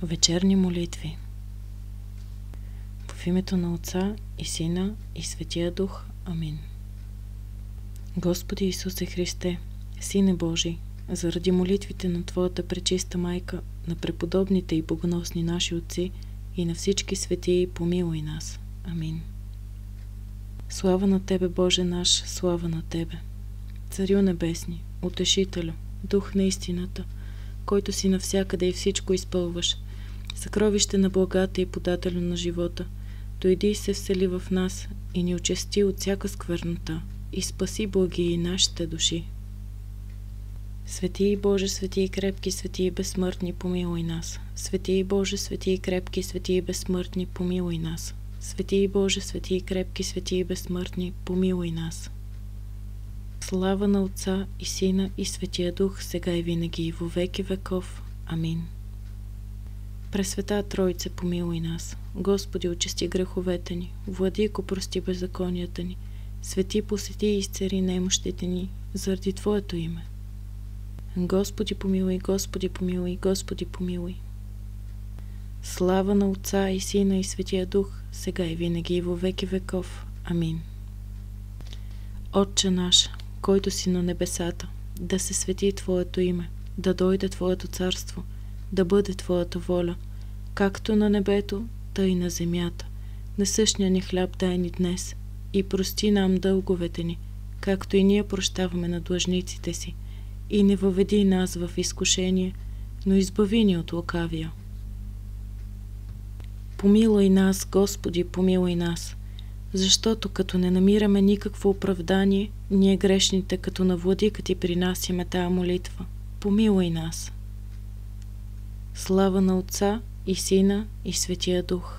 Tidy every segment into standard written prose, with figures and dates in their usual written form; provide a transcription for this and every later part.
Вечерни молитви. В името на Отца и Сина и Светия Дух. Амин. Господи Исусе Христе, Сине Божий, заради молитвите на Твоята пречиста майка, на преподобните и богоносни наши отци и на всички светии, помилуй нас. Амин. Слава на Тебе, Боже наш, слава на Тебе. Царю небесни, Утешителю, Дух на истината, който си навсякъде и всичко изпълваш, съкровище на благата и подателю на живота, дойди и се всели в нас и ни очисти от всяка сквернота и спаси благи нашите души. Свети Боже, свети и крепки, свети и безсмъртни, помилуй нас. Свети Боже, свети и крепки, свети и безсмъртни, помилуй нас. Свети Боже, свети и крепки, свети и безсмъртни, помилуй нас. Слава на Отца и Сина и Светия Дух, сега и винаги и во веки веков. Амин. Пресвета Тройце, помилуй нас. Господи, очисти греховете ни. Владико, прости беззаконията ни. Свети, посети и изцери немощите ни, заради Твоето име. Господи, помилуй, Господи, помилуй, Господи, помилуй. Слава на Отца и Сина и Светия Дух, сега и винаги и во веки веков. Амин. Отче наш, който си на небесата, да се свети Твоето име, да дойде Твоето царство, да бъде Твоята воля, както на небето, тъй и на земята. Насъщния ни хляб дай ни днес и прости нам дълговете ни, както и ние прощаваме на длъжниците си. И не въведи нас в изкушение, но избави ни от лукавия. Помилуй нас, Господи, помилуй нас, защото като не намираме никакво оправдание, ние грешните, като на владика Ти принасяме тая молитва. Помилуй нас. Слава на Отца и Сина и Светия Дух.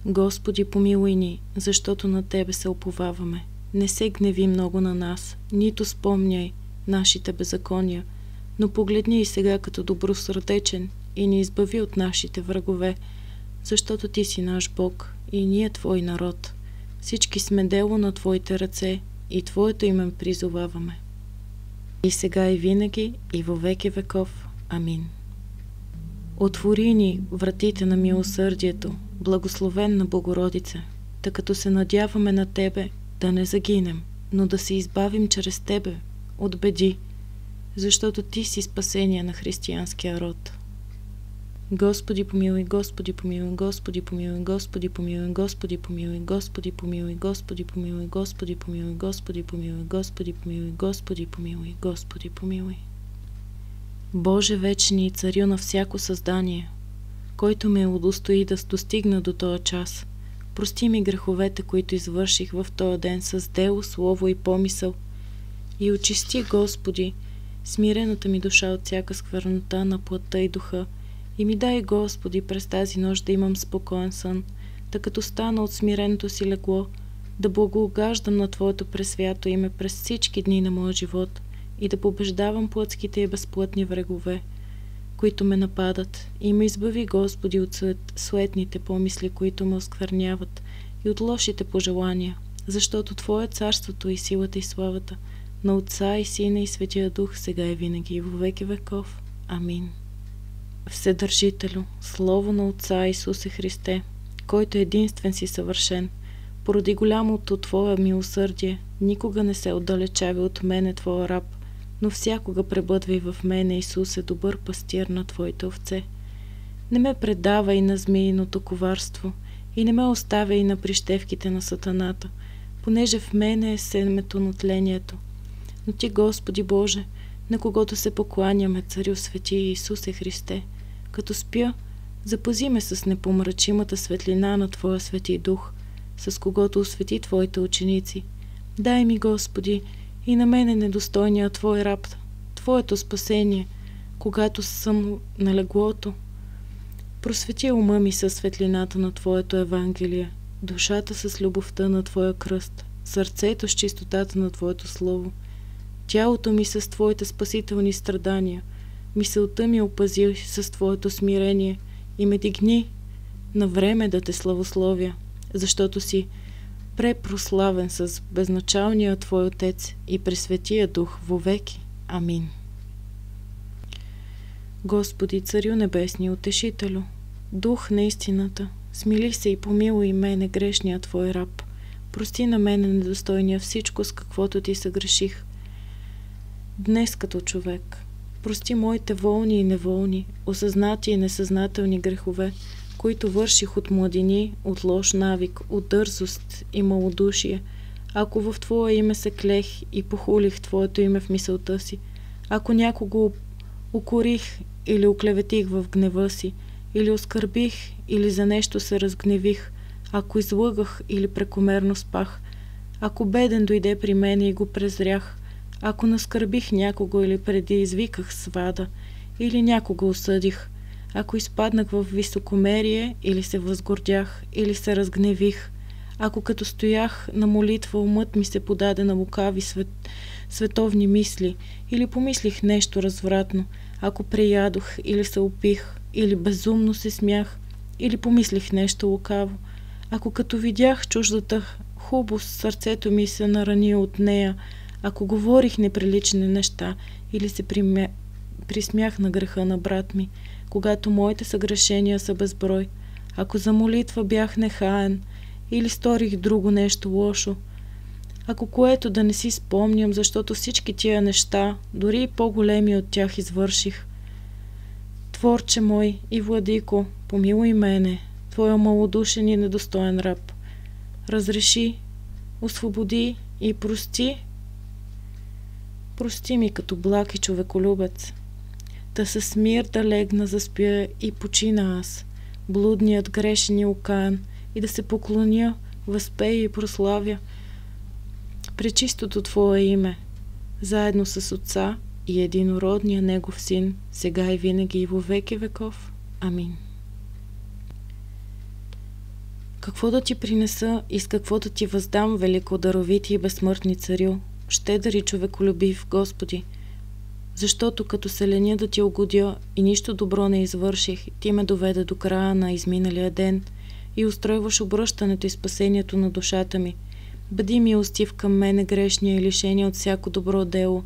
Господи, помилуй ни, защото на Тебе се уповаваме. Не се гневи много на нас, нито спомняй нашите беззакония, но погледни и сега като добросърдечен и ни избави от нашите врагове, защото Ти си наш Бог и ние Твой народ. Всички сме дело на Твоите ръце и Твоето име призоваваме. И сега и винаги и во веки веков. Амин. Отвори ни вратите на милосърдието, благословенна Богородице, та като се надяваме на Тебе, да не загинем, но да се избавим чрез Тебе от беди, защото Ти си спасение на християнския род. Господи помилуй, Господи помилуй, Господи помилуй, Господи помилуй, Господи помилуй, Господи помилуй, Господи помилуй, Господи помилуй, Господи помилуй, Господи помилуй, Господи помилуй, Господи помилуй. Боже вечни и Царю на всяко създание, който ме удостои да достигна до този час, прости ми греховете, които извърших в този ден с дело, слово и помисъл, и очисти, Господи, смирената ми душа от всяка сквернота на плътта и духа, и ми дай, Господи, през тази нощ да имам спокоен сън, да като стана от смиреното си легло, да благоугаждам на Твоето пресвято име през всички дни на моя живот и да побеждавам плътските и безплътни врагове, които ме нападат, и ме избави, Господи, от суетните помисли, които ме оскверняват, и от лошите пожелания, защото Твое царството и силата и славата на Отца и Сина и Светия Дух сега и винаги и во веки веков. Амин. Вседържителю, Слово на Отца Исусе Христе, който единствен си съвършен, поради голямото Твое милосърдие, никога не се отдалечава от мене, Твоя раб, но всякога пребъдвай в мене, Исусе, добър пастир на Твоите овце. Не ме предавай на змииното коварство и не ме оставяй на прищевките на сатаната, понеже в мене е семето на тлението. Но Ти, Господи Боже, на когото се покланяме, Царю свети Исусе Христе, като спя, запази ме с непомрачимата светлина на Твоя Свети Дух, с когото освети Твоите ученици. Дай ми, Господи, и на мене недостойния Твой раб, Твоето спасение, когато съм на леглото. Просвети ума ми със светлината на Твоето Евангелие, душата с любовта на Твоя кръст, сърцето с чистотата на Твоето Слово, тялото ми с Твоите спасителни страдания, мисълта ми опази с Твоето смирение и ме дигни на време да Те славословя, защото си препрославен с безначалния Твой Отец и Пресветия Дух вовеки. Амин. Господи, Царю Небесни, Утешителю, Дух на истината, смили се и помилуй мене, грешния Твой раб. Прости на мене, недостойния, всичко, с каквото Ти съгреших. Днес като човек, прости моите волни и неволни, осъзнати и несъзнателни грехове, които върших от младини, от лош навик, от дързост и малодушие, ако в Твое име се клех и похулих Твоето име в мисълта си, ако някого укорих или оклеветих в гнева си, или оскърбих, или за нещо се разгневих, ако излъгах или прекомерно спах, ако беден дойде при мене и го презрях, ако наскърбих някого или предизвиках свада, или някого осъдих, ако изпаднах в високомерие или се възгордях, или се разгневих, ако като стоях на молитва умът ми се подаде на лукави световни мисли, или помислих нещо развратно, ако преядох или се опих, или безумно се смях, или помислих нещо лукаво, ако като видях чуждата хубост, сърцето ми се нарани от нея, ако говорих неприлични неща, или се присмях на греха на брат ми, когато моите съгрешения са безброй, ако за молитва бях нехаен, или сторих друго нещо лошо, ако което да не си спомням, защото всички тия неща, дори и по-големи от тях извърших. Творче мой и владико, помилуй мене, Твоя малодушен и недостоен раб. Разреши, освободи и прости. Прости ми като благ и човеколюбец. Да със мир да легна, заспя и почина аз, блудният, грешен и окаян, и да се поклоня, възпея и прославя пречистото Твое име, заедно с Отца и единородния Негов Син, сега и винаги и во веки веков. Амин. Какво да Ти принеса и с какво да Ти въздам, велико даровити и безсмъртни Царю, щедър и човеколюбив Господи, защото като се леня да Ти угодя и нищо добро не извърших, Ти ме доведе до края на изминалия ден и устройваш обръщането и спасението на душата ми. Бъди милостив към мене, грешния и лишения от всяко добро дело.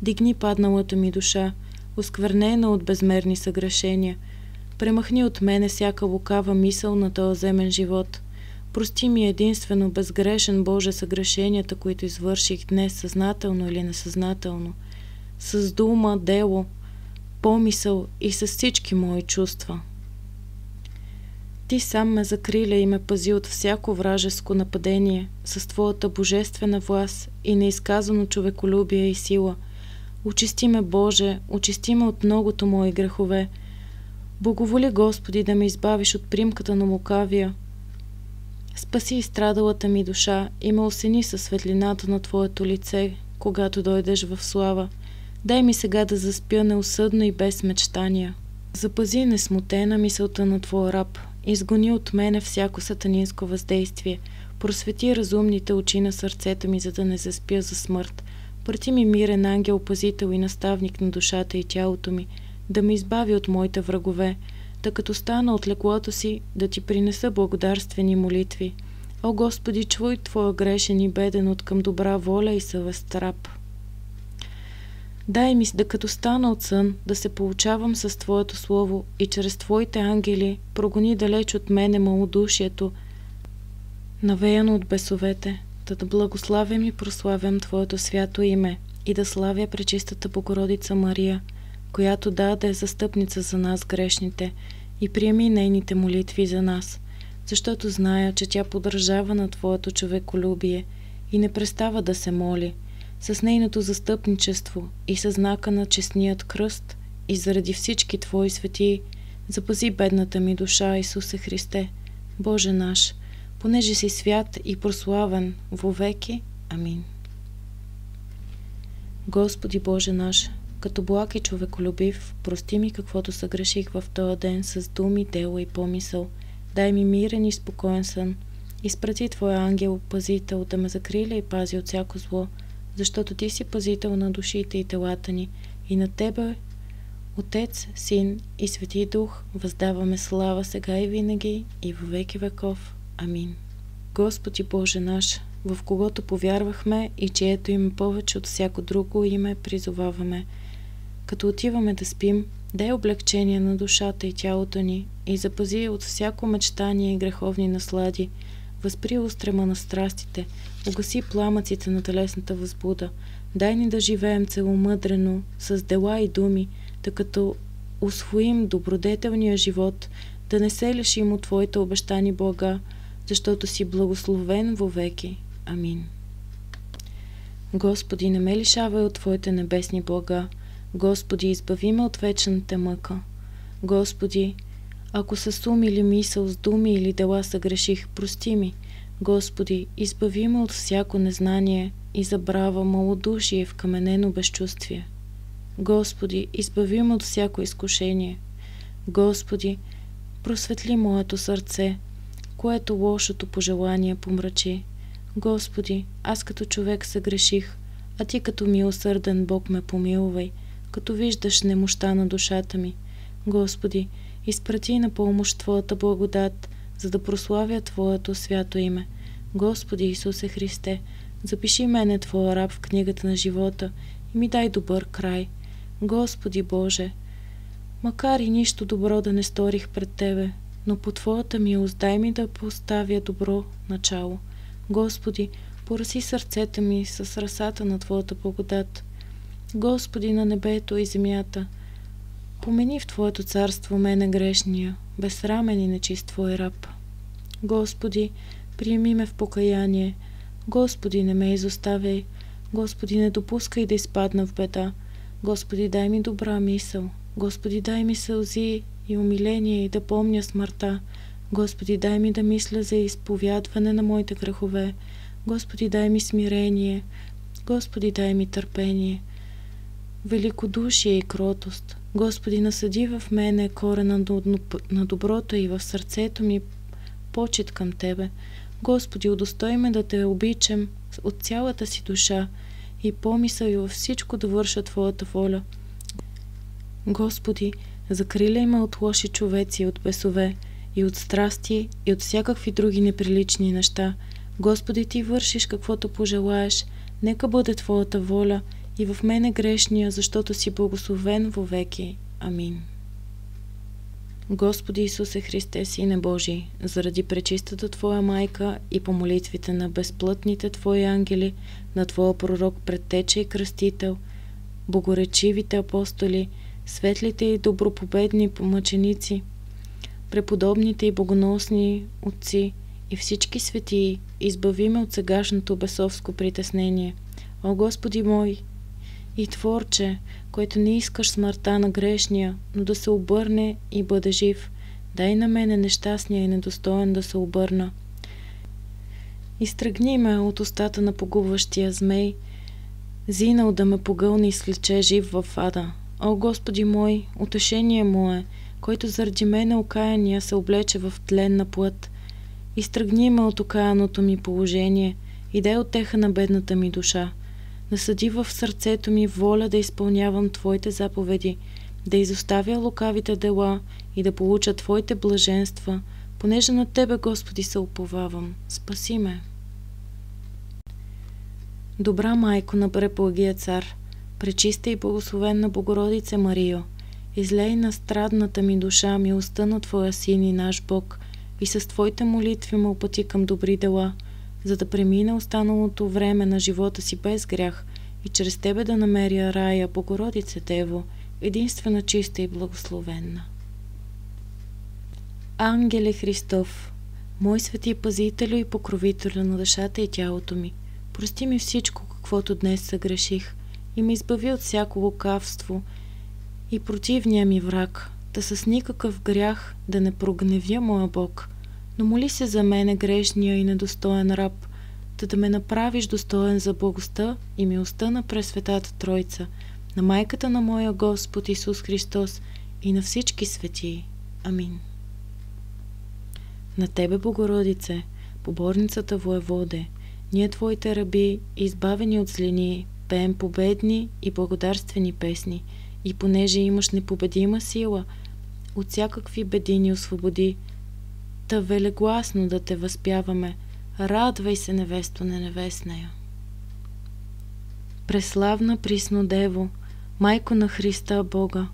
Дигни падналата ми душа, осквернена от безмерни съгрешения. Премахни от мене всяка лукава мисъл на този земен живот. Прости ми единствено, безгрешен Боже, съгрешенията, които извърших днес, съзнателно или несъзнателно, с дума, дело, помисъл и с всички мои чувства. Ти сам ме закриля и ме пази от всяко вражеско нападение с Твоята божествена власт и неизказано човеколюбие и сила. Очисти ме, Боже, очисти ме от многото мои грехове. Благоволи, Господи, да ме избавиш от примката на лукавия. Спаси изстрадалата ми душа и ме осени със светлината на Твоето лице, когато дойдеш в слава. Дай ми сега да заспя неусъдно и без мечтания. Запази несмутена мисълта на Твоя раб. Изгони от мене всяко сатанинско въздействие. Просвети разумните очи на сърцето ми, за да не заспя за смърт. Прати ми мирен ангел, пазител и наставник на душата и тялото ми, да ме избави от моите врагове, да като стана от леглото си, да Ти принеса благодарствени молитви. О Господи, чуй Твоя грешен и беден от към добра воля и съвест раб. Дай ми да като стана от сън, да се получавам с Твоето слово и чрез Твоите ангели прогони далеч от мене малодушието, навеяно от бесовете, да благославям и прославям Твоето свято име и да славя пречистата Богородица Мария, която да е застъпница за нас грешните, и приеми нейните молитви за нас, защото зная, че тя поддържава на Твоето човеколюбие и не престава да се моли. С нейното застъпничество и със знака на честният кръст и заради всички Твои светии, запази бедната ми душа, Исусе Христе, Боже наш, понеже си свят и прославен вовеки. Амин. Господи Боже наш, като благ и човеколюбив, прости ми каквото съгреших в този ден с думи, дело и помисъл. Дай ми мирен и спокоен сън. Изпрати Твоя ангел, пазител, да ме закриля и пази от всяко зло, защото Ти си пазител на душите и телата ни, и на Тебе, Отец, Син и Свети Дух, въздаваме слава сега и винаги и във веки веков. Амин. Господи Боже наш, в когото повярвахме и чието име повече от всяко друго име призоваваме. Като отиваме да спим, дай облегчение на душата и тялото ни и запази от всяко мечтание и греховни наслади, възпри устрема на страстите, угаси пламъците на телесната възбуда, дай ни да живеем целомъдрено, с дела и думи, да като усвоим добродетелния живот, да не се лишим от Твоите обещани блага, защото си благословен вовеки. Амин. Господи, не ме лишавай от Твоите небесни блага. Господи, избави ме от вечната мъка. Господи, ако с ум или мисъл, с думи или дела съгреших, прости ми. Господи, избави ме от всяко незнание и забрава, малодушие, вкаменено безчувствие. Господи, избави ме от всяко изкушение. Господи, просветли моето сърце, което лошото пожелание помрачи. Господи, аз като човек съгреших, а Ти като милосърден Бог ме помилвай, като виждаш немощта на душата ми. Господи, изпрати на помощ Твоята благодат, за да прославя Твоето свято име. Господи Исусе Христе, запиши мене Твоя раб в книгата на живота и ми дай добър край. Господи Боже, макар и нищо добро да не сторих пред Тебе, но по Твоята милост дай ми да поставя добро начало. Господи, пораси сърцето ми с ръсата на Твоята благодат. Господи на небето и земята, помени в Твоето царство мене грешния, безсрамен и нечист Твой раб. Господи, приеми ме в покаяние. Господи, не ме изоставяй. Господи, не допускай да изпадна в беда. Господи, дай ми добра мисъл. Господи, дай ми сълзи и умиление и да помня смъртта. Господи, дай ми да мисля за изповядване на моите грехове. Господи, дай ми смирение. Господи, дай ми търпение, великодушие и кротост. Господи, насади в мене корена на доброто и в сърцето ми почет към Тебе. Господи, удостой ме да Те обичам от цялата си душа и помисъл и във всичко да върша Твоята воля. Господи, закриляй ме от лоши човеци, от бесове, и от страсти, и от всякакви други неприлични неща. Господи, Ти вършиш каквото пожелаеш, нека бъде Твоята воля и в мене грешния, защото си благословен вовеки. Амин. Господи Исусе Христе, Сине Божий, заради пречистата Твоя майка и по молитвите на безплътните Твои ангели, на Твоя пророк Предтеча и Кръстител, богоречивите апостоли, светлите и добропобедни мъченици, преподобните и богоносни отци и всички светии, избави ме от сегашното бесовско притеснение. О Господи мой и Творче, който не искаш смъртта на грешния, но да се обърне и бъде жив, дай на мене нещастния и недостоен да се обърна. Изтръгни ме от устата на погубващия змей, зинал да ме погълни и слече жив в ада. О Господи мой, утешение мое, който заради мене окаяния се облече в тленна плът. Изтръгни ме от окаяното ми положение и дай утеха на бедната ми душа. Насъди в сърцето ми воля да изпълнявам Твоите заповеди, да изоставя лукавите дела и да получа Твоите блаженства, понеже на Тебе, Господи, се уповавам. Спаси ме. Добра майко на преблагия цар, пречиста и благословенна Богородице Марио, излей на страдната ми душа милостта на Твоя Син и наш Бог и с Твоите молитви ме опъти към добри дела, за да премина останалото време на живота си без грях и чрез Тебе да намеря рая, Богородице Дево, единствена чиста и благословенна. Ангеле Христов, мой свети пазителю и покровителю на душата и тялото ми, прости ми всичко, каквото днес съгреших, и ме избави от всяко лукавство и противния ми враг, да с никакъв грях да не прогневя моя Бог, но моли се за мене грешния и недостоен раб, да ме направиш достоен за благостта и милостта на Пресветата Тройца, на майката на моя Господ Исус Христос и на всички светии. Амин. На Тебе, Богородице, поборницата воеводе, ние Твоите раби, избавени от злини, пеем победни и благодарствени песни, и понеже имаш непобедима сила, от всякакви беди ни освободи, та велегласно да Те възпяваме. Радвай се, невесто на невестная. Преславна Присно Дево, Майко на Христа Бога,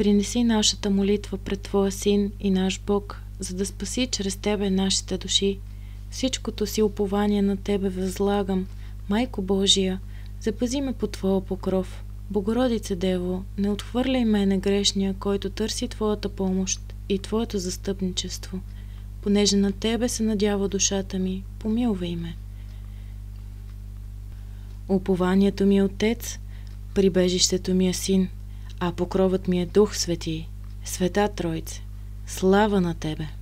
Принеси нашата молитва пред Твоя Син и наш Бог, за да спаси чрез Тебе нашите души. Всичкото си упование на Тебе възлагам. Майко Божия, запази ме под Твоя покров. Богородице Дево, не отхвърляй мене грешния, който търси Твоята помощ и Твоето застъпничество. Понеже на Тебе се надява душата ми, помилвай ме. Упованието ми е Отец, прибежището ми е Син, а покровът ми е Дух Свети. Света Тройце, слава на Тебе!